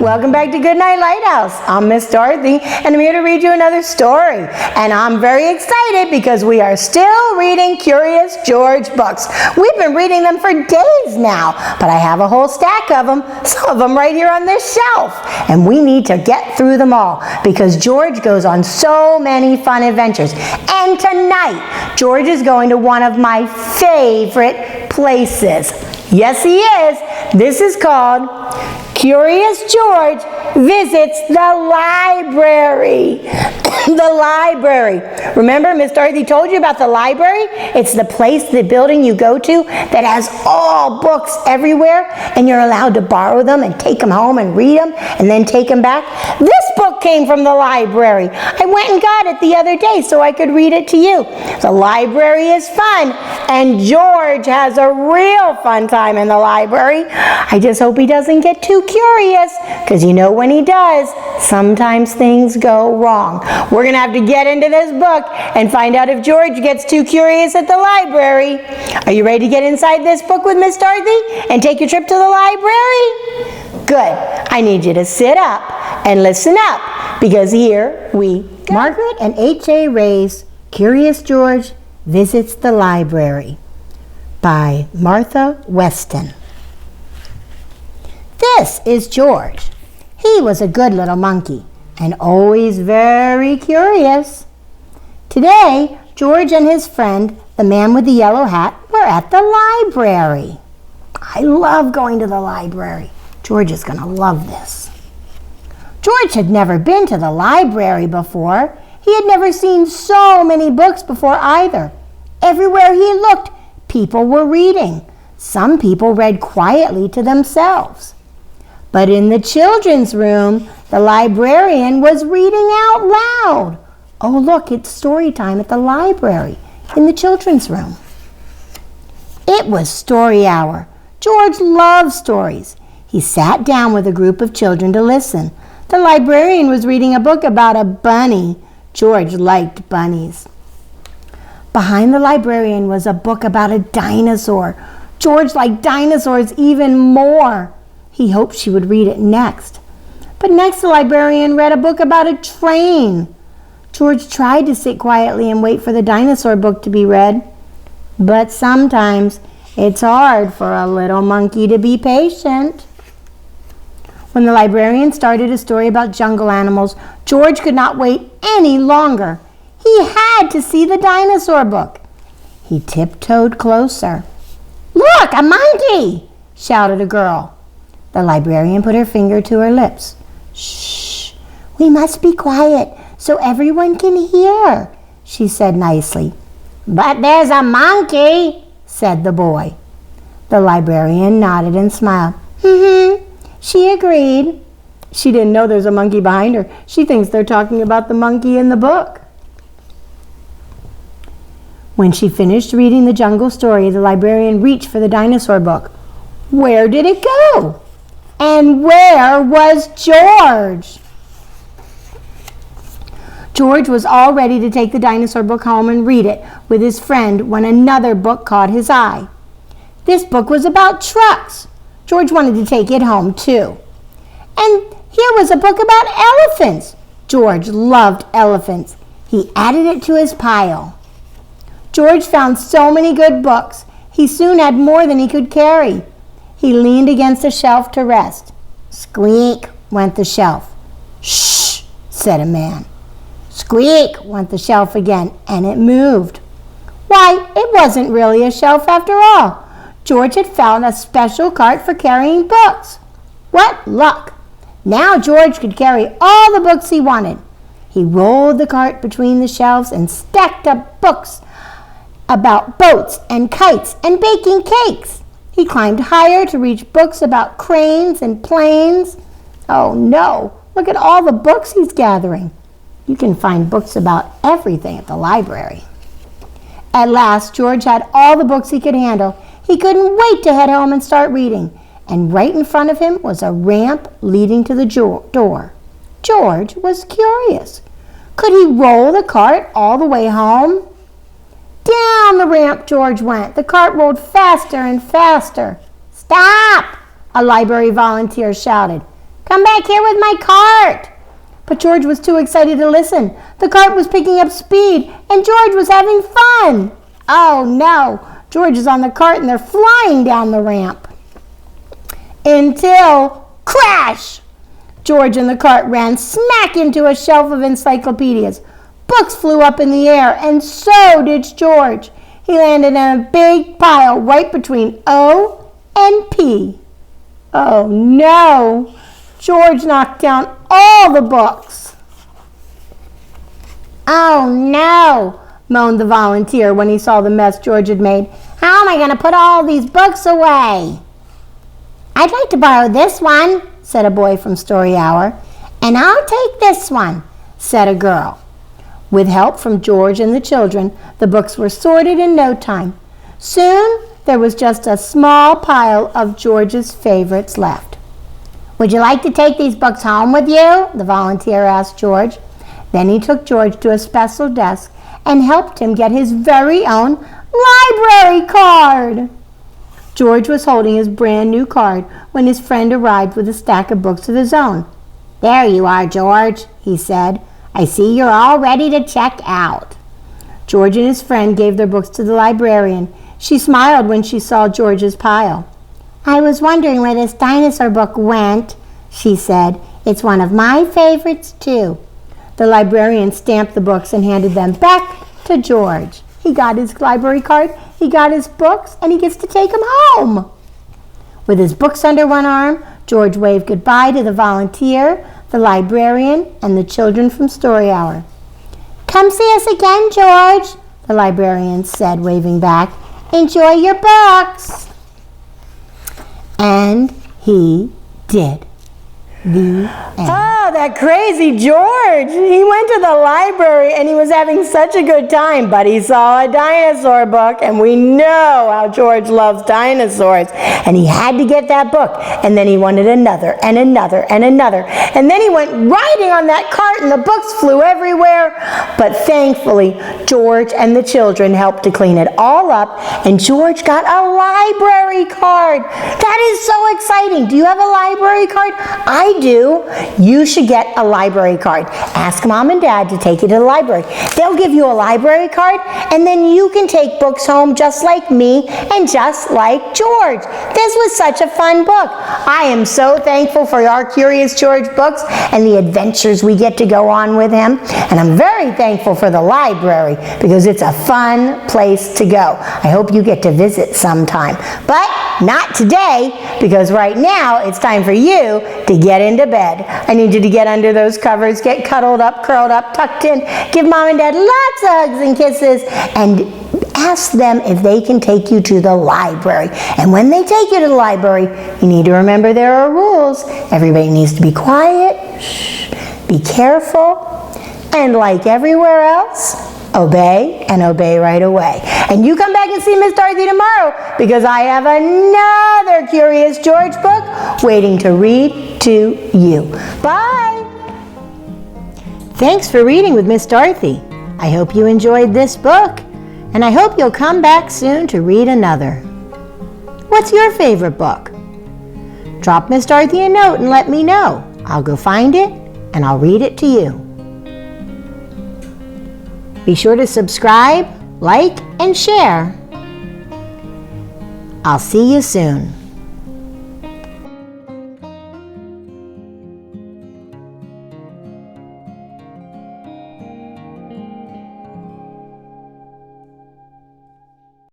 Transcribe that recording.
Welcome back to Goodnight Lighthouse. I'm Miss Dorothy, and I'm here to read you another story. And I'm very excited because we are still reading Curious George books. We've been reading them for days now, but I have a whole stack of them, some of them right here on this shelf. And we need to get through them all because George goes on so many fun adventures. And tonight, George is going to one of my favorite places. Yes, he is. This is called Curious George Visits the Library. The library. Remember, Miss Dorothy told you about the library? It's the place, the building you go to that has all books everywhere, and you're allowed to borrow them and take them home and read them and then take them back. This book came from the library. I went and got it the other day so I could read it to you. The library is fun, and George has a real fun time in the library. I just hope he doesn't get too curious, because you know when he does, sometimes things go wrong. We're going to have to get into this book and find out if George gets too curious at the library. Are you ready to get inside this book with Miss Dorothy and take your trip to the library? Good. I need you to sit up and listen up, because here we go. Margret and H.A. Ray's Curious George Visits the Library by Martha Weston. This is George. He was a good little monkey and always very curious. Today, George and his friend, the man with the yellow hat, were at the library. I love going to the library. George is going to love this. George had never been to the library before. He had never seen so many books before either. Everywhere he looked, people were reading. Some people read quietly to themselves. But in the children's room, the librarian was reading out loud. Oh, look, it's story time at the library in the children's room. It was story hour. George loved stories. He sat down with a group of children to listen. The librarian was reading a book about a bunny. George liked bunnies. Behind the librarian was a book about a dinosaur. George liked dinosaurs even more. He hoped she would read it next. But next the librarian read a book about a train. George tried to sit quietly and wait for the dinosaur book to be read. But sometimes it's hard for a little monkey to be patient. When the librarian started a story about jungle animals, George could not wait any longer. He had to see the dinosaur book. He tiptoed closer. "Look, a monkey!" shouted a girl. The librarian put her finger to her lips. "Shh, we must be quiet so everyone can hear," she said nicely. "But there's a monkey," said the boy. The librarian nodded and smiled. She agreed. She didn't know there's a monkey behind her. She thinks they're talking about the monkey in the book. When she finished reading the jungle story, the librarian reached for the dinosaur book. Where did it go? And where was George? George was all ready to take the dinosaur book home and read it with his friend when another book caught his eye. This book was about trucks. George wanted to take it home too. And here was a book about elephants. George loved elephants. He added it to his pile. George found so many good books. He soon had more than he could carry. He leaned against a shelf to rest. Squeak went the shelf. Shh, said a man. Squeak went the shelf again, and it moved. Why, it wasn't really a shelf after all. George had found a special cart for carrying books. What luck! Now George could carry all the books he wanted. He rolled the cart between the shelves and stacked up books about boats and kites and baking cakes. He climbed higher to reach books about cranes and planes. Oh no, look at all the books he's gathering. You can find books about everything at the library. At last, George had all the books he could handle. He couldn't wait to head home and start reading. And right in front of him was a ramp leading to the door. George was curious. Could he roll the cart all the way home? Down the ramp George went. The cart rolled faster and faster. Stop! A library volunteer shouted. Come back here with my cart." But George was too excited to listen. The cart was picking up speed, and George was having fun. Oh no! George is on the cart and they're flying down the ramp. Until, crash! George and the cart ran smack into a shelf of encyclopedias. Books flew up in the air, and so did George. He landed in a big pile right between O and P. Oh no! George knocked down all the books. "Oh no," moaned the volunteer when he saw the mess George had made. "How am I going to put all these books away?" "I'd like to borrow this one," said a boy from Story Hour. "And I'll take this one," said a girl. With help from George and the children, the books were sorted in no time. Soon, there was just a small pile of George's favorites left. "Would you like to take these books home with you?" the volunteer asked George. Then he took George to a special desk and helped him get his very own library card. George was holding his brand new card when his friend arrived with a stack of books of his own. "There you are, George," he said. "I see you're all ready to check out." George and his friend gave their books to the librarian. She smiled when she saw George's pile. "I was wondering where this dinosaur book went," she said. "It's one of my favorites, too." The librarian stamped the books and handed them back to George. He got his library card, he got his books, and he gets to take them home. With his books under one arm, George waved goodbye to the volunteer, the librarian, and the children from Story Hour. "Come see us again, George," the librarian said, waving back. "Enjoy your books." And he did. The end. Oh, that crazy George! He went to the library and he was having such a good time, but he saw a dinosaur book, and we know how George loves dinosaurs. And he had to get that book, and then he wanted another, and another, and another. And then he went riding on that cart, and the books flew everywhere. But thankfully, George and the children helped to clean it all up, and George got a library card. That is so exciting. Do you have a library card? I do. You should get a library card. Ask Mom and Dad to take you to the library. They'll give you a library card, and then you can take books home just like me and just like George. This was such a fun book. I am so thankful for our Curious George books and the adventures we get to go on with him. And I'm very thankful for the library because it's a fun place to go. I hope you get to visit sometime. But not today, because right now it's time for you to get into bed. I need you to get under those covers, get cuddled up, curled up, tucked in, give Mom and Dad lots of hugs and kisses, and ask them if they can take you to the library. And when they take you to the library, you need to remember there are rules. Everybody needs to be quiet, be careful, and like everywhere else, obey and obey right away. And you come back and see Miss Dorothy tomorrow, because I have another Curious George book waiting to read to you. Bye! Thanks for reading with Miss Dorothy. I hope you enjoyed this book, and I hope you'll come back soon to read another. What's your favorite book? Drop Miss Dorothy a note and let me know. I'll go find it and I'll read it to you. Be sure to subscribe, like, and share. I'll see you soon.